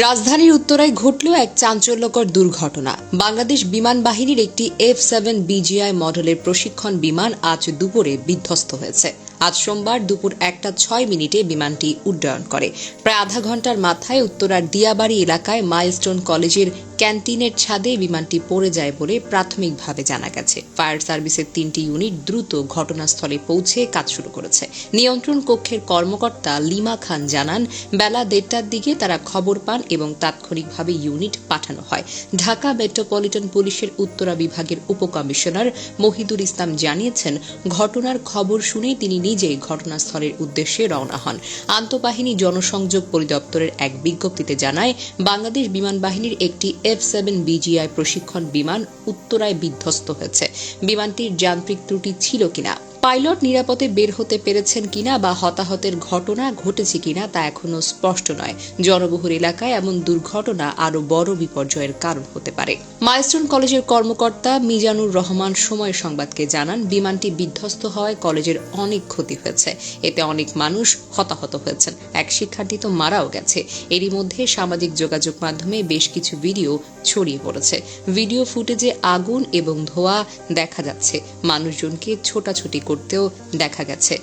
রাজধানীর উত্তরায় ঘটল এক চাঞ্চল্যকর দুর্ঘটনা। বাংলাদেশ বিমান বাহিনীর একটি F-7 BGI মডেলের প্রশিক্ষণ বিমান আজ দুপুরে বিধ্বস্ত হয়েছে। আজ সোমবার দুপুর 1:06 বিমানটি উড্ডয়ন করে। প্রায় আধা ঘন্টার মাথায় উত্তরার দিয়াবাড়ি এলাকায় মাইলস্টোন কলেজের ক্যান্টিনের ছাদে বিমানটি পড়ে যায় বলে প্রাথমিকভাবে জানা গেছে। ফায়ার সার্ভিসের 3টি ইউনিট দ্রুত ঘটনাস্থলে পৌঁছে কাজ শুরু করেছে। নিয়ন্ত্রণ কক্ষের কর্মকর্তা লিমা খান জানান, বেলা 1:30টার দিকে তারা খবর পান এবং তাৎক্ষণিকভাবে ইউনিট পাঠানো হয়। ঢাকা মেট্রোপলিটন পুলিশের উত্তরা বিভাগের উপকমিশনার মহিদুল ইসলাম জানিয়েছেন, ঘটনার খবর শুনেই তিনি নিজেই ঘটনাস্থলের উদ্দেশ্যে রওনা হন। আন্তঃবাহিনী জনসংযোগ পরিদপ্তরের এক বিজ্ঞপ্তিতে জানায়, বাংলাদেশ বিমান বাহিনীর একটি F-7 BGI প্রশিক্ষণ বিমান উত্তরায় বিধ্বস্ত হয়েছে। বিমানটির যান্ত্রিক ত্রুটি ছিল কিনা, পাইলট নিরাপদে বের হতে পেরেছেন কিনা বা হতাহতের ঘটনা ঘটেছে কিনা তা এখনো স্পষ্ট নয়। জনবহুল এলাকায় এমন দুর্ঘটনা আরও বড় বিপর্যয়ের কারণ হতে পারে। মাইলস্টোন কলেজের কর্মকর্তা মিজানুর রহমান সময় সংবাদকে জানান, বিমানটি বিধ্বস্ত হওয়ায় কলেজের অনেক ক্ষতি হয়েছে। এতে অনেক মানুষ হতাহত হয়েছেন, এক শিক্ষার্থী তো মারাও গেছে। এরই মধ্যে সামাজিক যোগাযোগ মাধ্যমে বেশ কিছু ভিডিও ছড়িয়ে পড়েছে। ভিডিও ফুটেজে আগুন এবং ধোঁয়া দেখা যাচ্ছে, মানুষজনকে ছোটাছুটি করতেও দেখা গেছে।